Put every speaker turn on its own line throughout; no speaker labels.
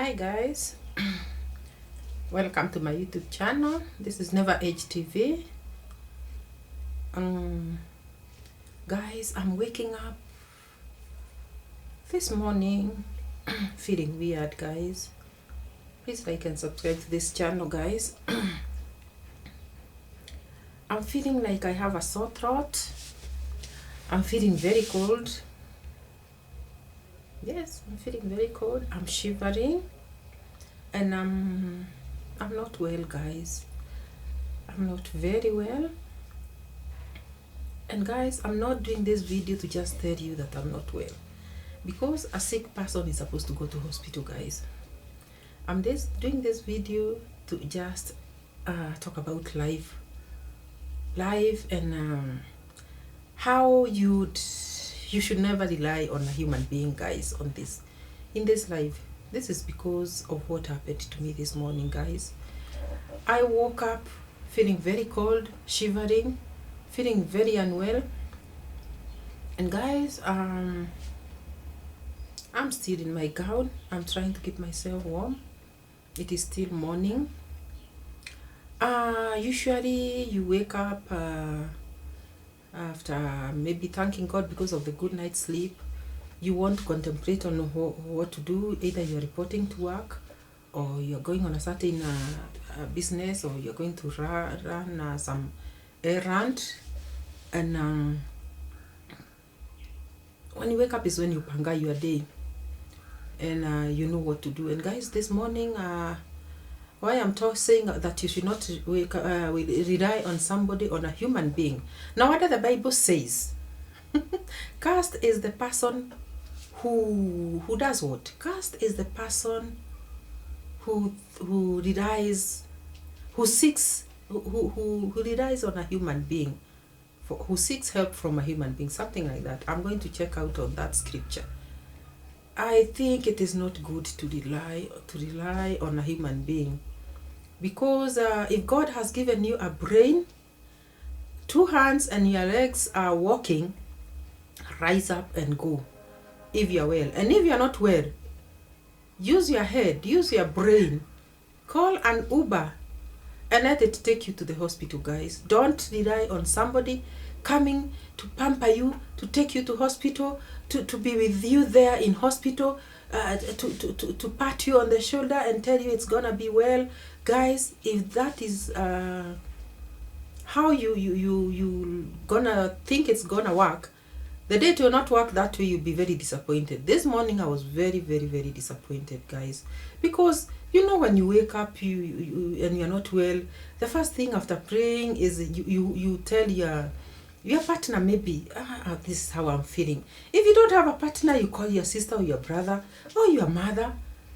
Hi guys, welcome to my YouTube channel. This is Never Age TV. Guys, I'm waking up this morning feeling weird, guys. Please like and subscribe to this channel, guys. I'm feeling like I have a sore throat. I'm feeling very cold. Yes, I'm feeling very cold. I'm shivering, and I'm not well, guys. I'm not very well. And guys, I'm not doing this video to just tell you that I'm not well, because a sick person is supposed to go to hospital, guys. I'm doing this video to just talk about life and how you should never rely on a human being, guys, in this life. This is because of what happened to me this morning, guys. I woke up feeling very cold, shivering, feeling very unwell. And guys, I'm still in my gown. I'm trying to keep myself warm. It is still morning. Usually you wake up after maybe thanking God because of the good night's sleep. You want to contemplate on what to do. Either you're reporting to work, or you're going on a certain business, or you're going to run some errand. And when you wake up is when you panga your day, and you know what to do. And guys, this morning, why I'm saying that you should not rely on somebody, on a human being. Now, what the Bible says, cursed is the person who does what? Cursed is the person who relies, who relies on a human being, who seeks help from a human being, something like that. I'm going to check out on that scripture. I think it is not good to rely on a human being, because if God has given you a brain, 2 hands, and your legs are walking, rise up and go if you're well. And if you're not well, use your head, use your brain, call an Uber and let it take you to the hospital, guys. Don't rely on somebody coming to pamper you, to take you to hospital, to be with you there in hospital, to pat you on the shoulder and tell you it's gonna be well. Guys, if that is how you gonna think it's gonna work, the day it will not work that way, you'll be very disappointed. This morning I was very, very, very disappointed, guys, because you know, when you wake up and you're not well, the first thing after praying is you tell your partner, maybe, this is how I'm feeling. If you don't have a partner, you call your sister or your brother or your mother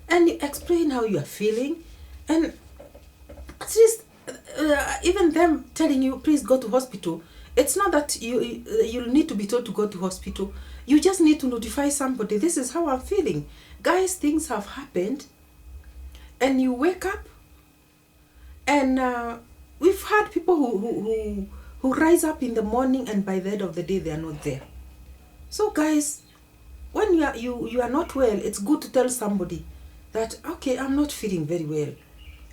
and you explain how you are feeling. And at least even them telling you, please go to hospital, it's not that you need to be told to go to hospital. You just need to notify somebody, this is how I'm feeling. Guys, things have happened, and you wake up, and we've had people who rise up in the morning, and by the end of the day they are not there. So guys, when you are not well, it's good to tell somebody that, okay, I'm not feeling very well.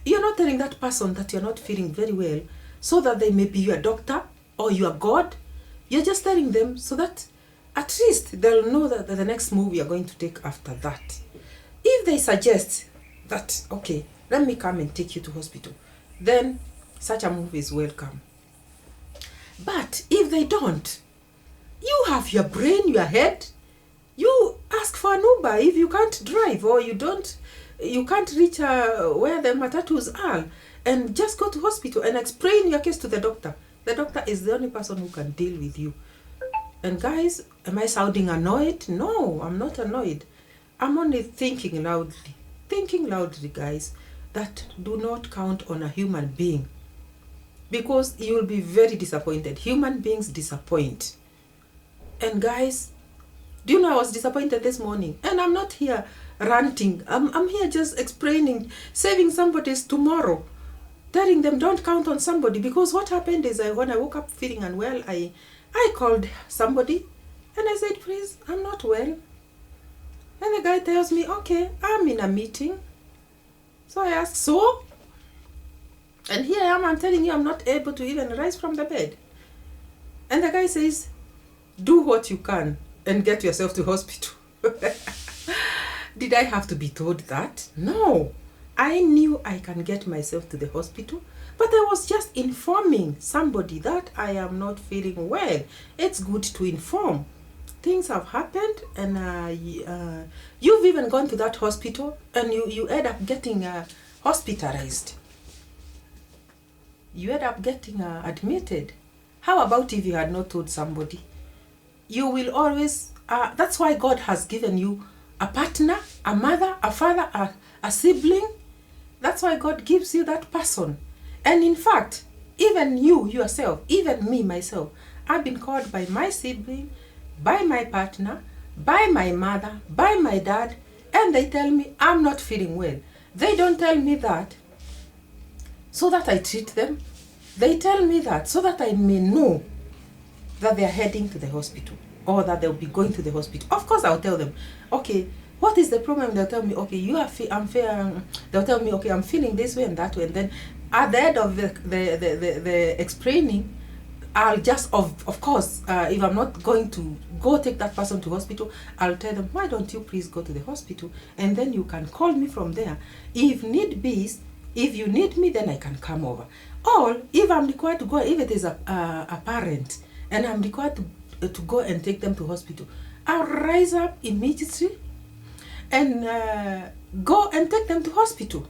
You're not telling that person that you're not feeling very well so that they may be your doctor or your God. You're just telling them so that at least they'll know that the next move you're going to take after that. If they suggest that, okay, let me come and take you to hospital, then such a move is welcome. But if they don't, you have your brain, your head, you ask for an Uber if you can't drive, or you can't reach where the matatus are, and just go to hospital and explain your case to the doctor. The doctor is the only person who can deal with you. And guys, am I sounding annoyed? No, I'm not annoyed. I'm only thinking loudly, guys, that do not count on a human being, because you will be very disappointed. Human beings disappoint. And guys, do you know, I was disappointed this morning, and I'm not here ranting. I'm here just explaining, saving somebody's tomorrow, telling them don't count on somebody. Because what happened is, when I woke up feeling unwell, I called somebody and I said, please, I'm not well. And the guy tells me, okay, I'm in a meeting. So I asked, so? And here I am, I'm telling you, I'm not able to even rise from the bed. And the guy says, do what you can and get yourself to hospital. Did I have to be told that? No. I knew I can get myself to the hospital, but I was just informing somebody that I am not feeling well. It's good to inform. Things have happened, and you've even gone to that hospital and you end up getting hospitalized. You end up getting admitted. How about if you had not told somebody? You will always, that's why God has given you a partner, a mother, a father, a sibling. That's why God gives you that person. And in fact, even you yourself, even me myself, I've been called by my sibling, by my partner, by my mother, by my dad, and they tell me I'm not feeling well. They don't tell me that so that I treat them. They tell me that so that I may know that they are heading to the hospital or that they'll be going to the hospital. Of course, I'll tell them, okay, what is the problem? They'll tell me, okay, they'll tell me, okay, I'm feeling this way and that way. And then at the end of the explaining, I'll just, of course, if I'm not going to go take that person to hospital, I'll tell them, why don't you please go to the hospital? And then you can call me from there. If need be, if you need me, then I can come over. Or if I'm required to go, if it is a parent, and I'm required to go and take them to hospital, I'll rise up immediately and go and take them to hospital.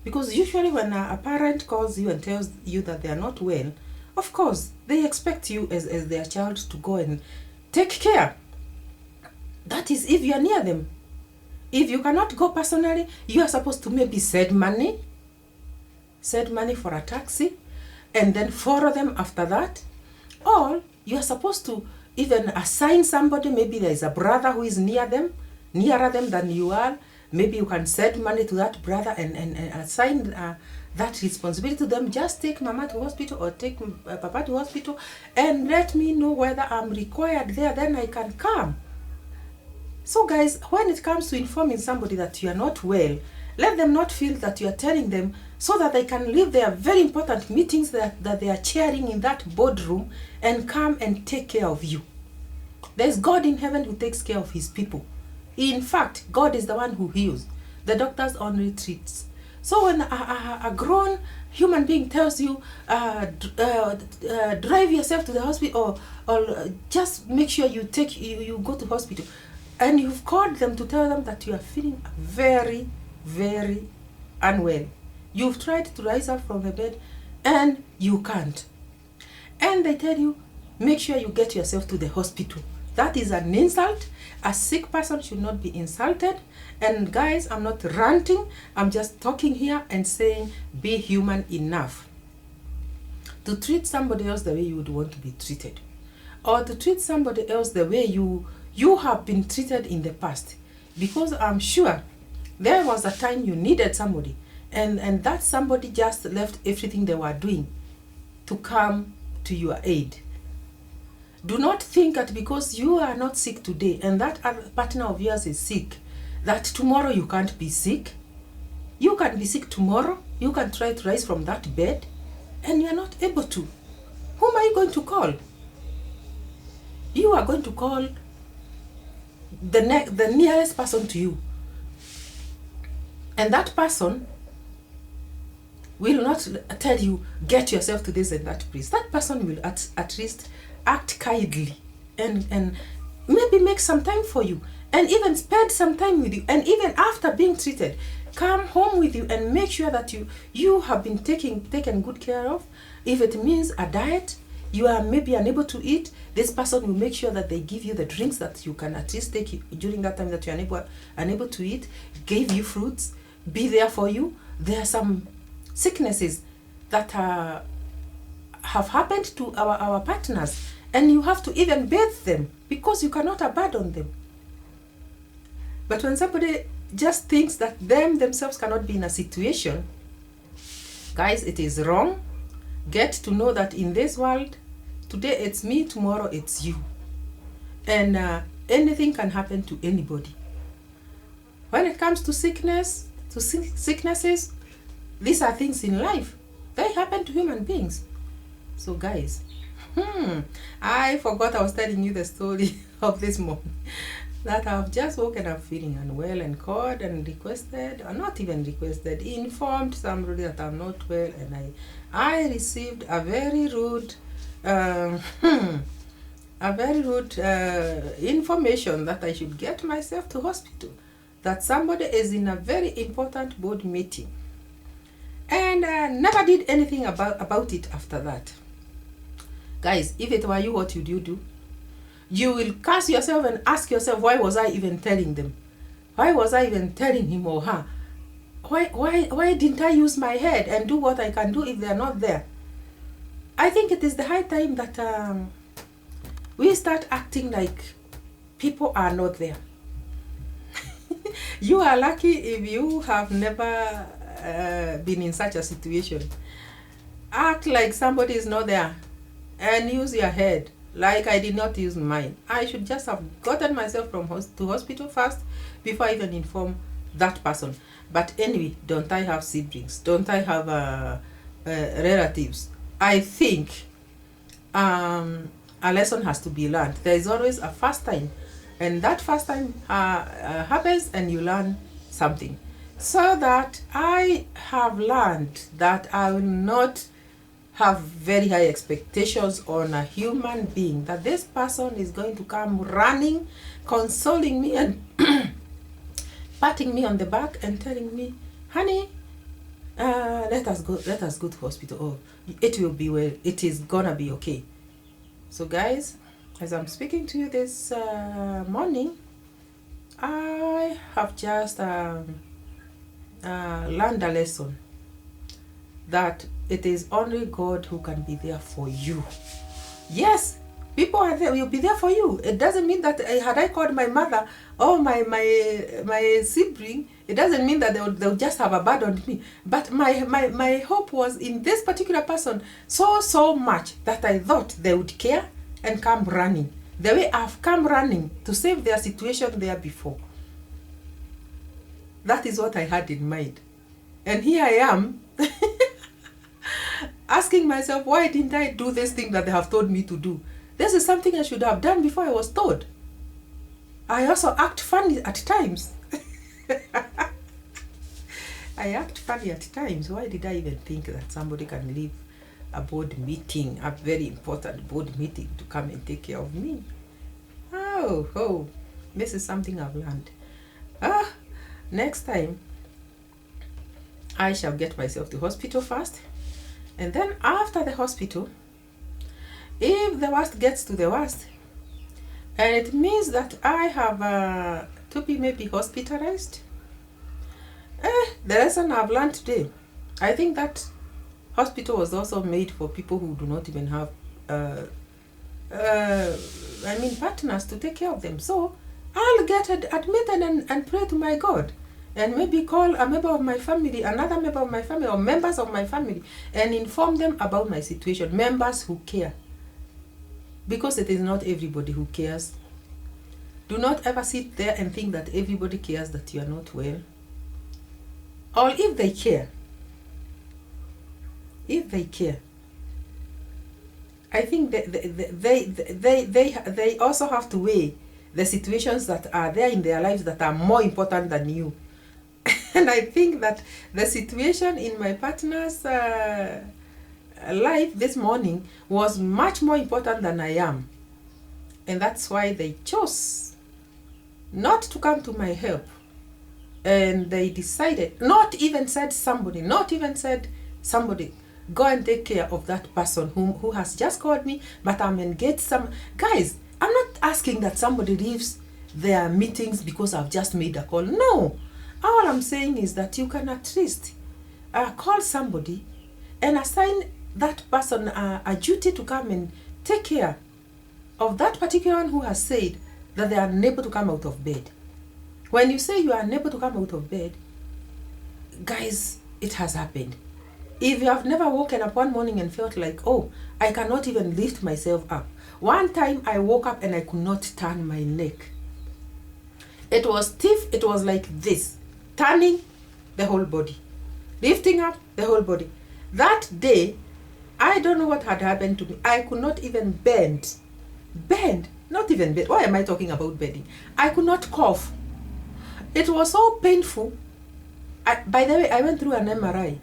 Because usually when a parent calls you and tells you that they are not well, of course, they expect you as their child to go and take care. That is if you are near them. If you cannot go personally, you are supposed to maybe send money for a taxi, and then follow them after that. Or you are supposed to even assign somebody, maybe there is a brother who is nearer them than you are. Maybe you can send money to that brother and assign that responsibility to them. Just take mama to hospital or take papa to hospital and let me know whether I'm required there, then I can come. So guys, when it comes to informing somebody that you are not well, let them not feel that you are telling them so that they can leave their very important meetings that they are chairing in that boardroom and come and take care of you. There's God in heaven who takes care of his people. In fact, God is the one who heals. The doctors only treats. So when a grown human being tells you, drive yourself to the hospital or just make sure you go to hospital, and you've called them to tell them that you are feeling very, very unwell. You've tried to rise up from the bed and you can't. And they tell you, make sure you get yourself to the hospital. That is an insult. A sick person should not be insulted. And guys, I'm not ranting. I'm just talking here and saying, be human enough to treat somebody else the way you would want to be treated. Or to treat somebody else the way you have been treated in the past. Because I'm sure there was a time you needed somebody, and that somebody just left everything they were doing to come to your aid. Do not think that because you are not sick today and that other partner of yours is sick, that tomorrow you can't be sick. You can be sick tomorrow. You can try to rise from that bed and you are not able to. Whom are you going to call? You are going to call the nearest person to you. And that person will not tell you, get yourself to this and that place. That person will at least act kindly and maybe make some time for you and even spend some time with you. And even after being treated, come home with you and make sure that you have been taken good care of. If it means a diet, you are maybe unable to eat, this person will make sure that they give you the drinks that you can at least take during that time that you are unable to eat, give you fruits, be there for you. There are some sicknesses that have happened to our partners, and you have to even bathe them because you cannot abandon them. But when somebody just thinks that themselves cannot be in a situation, guys, it is wrong. Get to know that in this world, today it's me, tomorrow it's you. And anything can happen to anybody. When it comes to sickness, to sicknesses. These are things in life. They happen to human beings. So guys, I forgot I was telling you the story of this morning. That I've just woken up feeling unwell and called and requested, or not even requested, informed somebody that I'm not well, and I received a very rude information that I should get myself to hospital, that somebody is in a very important board meeting, and never did anything about it after that. Guys, if it were you, what would you do? You will curse yourself and ask yourself, why was I even telling them? Why was I even telling him or her? Why didn't I use my head and do what I can do if they are not there? I think it is the high time that we start acting like people are not there. You are lucky if you have never been in such a situation. Act like somebody is not there and use your head. Like I did not use mine. I should just have gotten myself to hospital first before I even inform that person. But anyway, don't I have siblings? Don't I have relatives? I think a lesson has to be learned. There is always a first time, and that first time happens and you learn something. So that I have learned that I will not have very high expectations on a human being, that this person is going to come running, consoling me and patting me on the back and telling me, honey, let us go to hospital. Oh, it will be well, it is gonna be okay. So guys, as I'm speaking to you this morning, I have just learned a lesson that it is only God who can be there for you. Yes, people are there, will be there for you. It doesn't mean that had I called my mother or my sibling, it doesn't mean that they'll just have abandoned me. But my hope was in this particular person so much that I thought they would care and come running. The way I've come running to save their situation there before. That is what I had in mind. And here I am asking myself, why didn't I do this thing that they have told me to do? This is something I should have done before I was told. I also act funny at times. I act funny at times. Why did I even think that somebody can leave a board meeting, a very important board meeting, to come and take care of me? Oh, this is something I've learned. Next time, I shall get myself to hospital first. And then after the hospital, if the worst gets to the worst, and it means that I have to be maybe hospitalized, the lesson I've learned today, I think that hospital was also made for people who do not even have partners to take care of them. So I'll get admitted and pray to my God, and maybe call a member of my family, another member of my family, or members of my family, and inform them about my situation. Members who care. Because it is not everybody who cares. Do not ever sit there and think that everybody cares that you are not well. Or if they care, I think that they also have to weigh the situations that are there in their lives that are more important than you. And I think that the situation in my partner's life this morning was much more important than I am. And that's why they chose not to come to my help. And they decided, not even said somebody, go and take care of that person who has just called me, but I'm engaged some. Guys, I'm not asking that somebody leaves their meetings because I've just made a call. No. All I'm saying is that you can at least call somebody and assign that person a duty to come and take care of that particular one who has said that they are unable to come out of bed. When you say you are unable to come out of bed, guys, it has happened. If you have never woken up one morning and felt like, oh, I cannot even lift myself up. One time I woke up and I could not turn my neck. It was stiff, it was like this, turning the whole body. Lifting up the whole body. That day, I don't know what had happened to me. I could not even bend. Not even bend. Why am I talking about bending? I could not cough. It was so painful. By the way, I went through an MRI.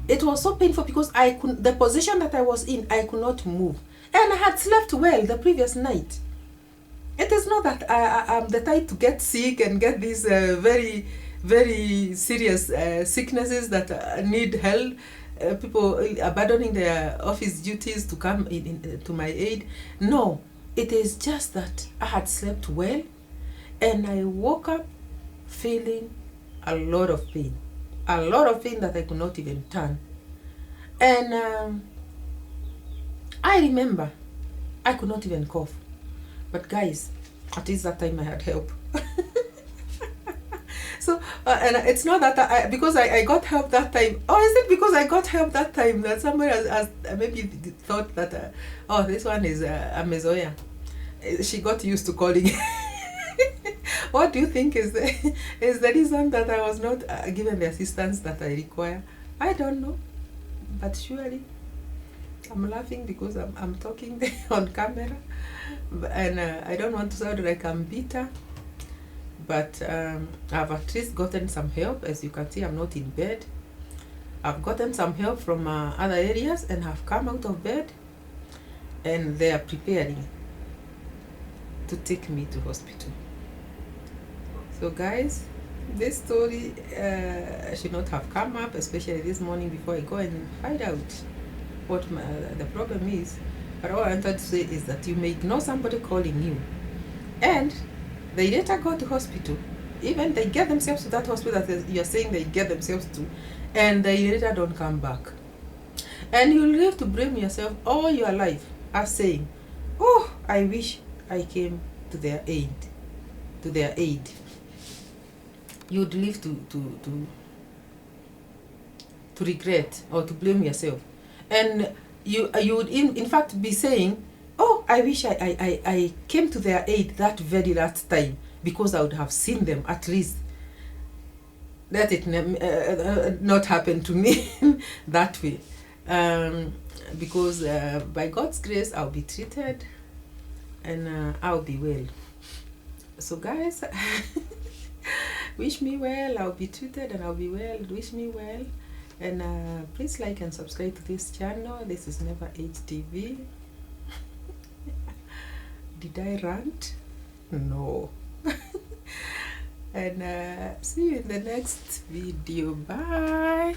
It was so painful because the position that I was in, I could not move. And I had slept well the previous night. It is not that I'm the type to get sick and get these very, very serious sicknesses that need help. People abandoning their office duties to come to my aid. No, it is just that I had slept well and I woke up feeling a lot of pain. A lot of pain that I could not even turn. And I remember I could not even cough. But guys, at least that time I had help. So, and it's not that because I got help that time. Oh, is it because I got help that time that somebody has maybe thought that, oh, this one is a Mezoya. She got used to calling. What do you think is the reason that I was not given the assistance that I require? I don't know. But surely, I'm laughing because I'm talking on camera. And I don't want to sound like I'm bitter. But I've at least gotten some help. As you can see, I'm not in bed. I've gotten some help from other areas and have come out of bed. And they are preparing to take me to hospital. So guys, this story should not have come up, especially this morning before I go and find out what the problem is. But all I wanted to say is that you may ignore somebody calling you, and they later go to hospital. Even they get themselves to that hospital that you're saying they get themselves to, and they later don't come back. And you'll have to blame yourself all your life as saying, oh, I wish I came to their aid. You'd live to regret or to blame yourself. And you would in fact be saying, oh, I wish I came to their aid that very last time, because I would have seen them at least. Let it not happen to me that way. Because by God's grace, I'll be treated and I'll be well. So guys, wish me well. I'll be treated and I'll be well. Wish me well. And please like and subscribe to this channel. This is Never Age TV. Did I rant? No. And see you in the next video. Bye.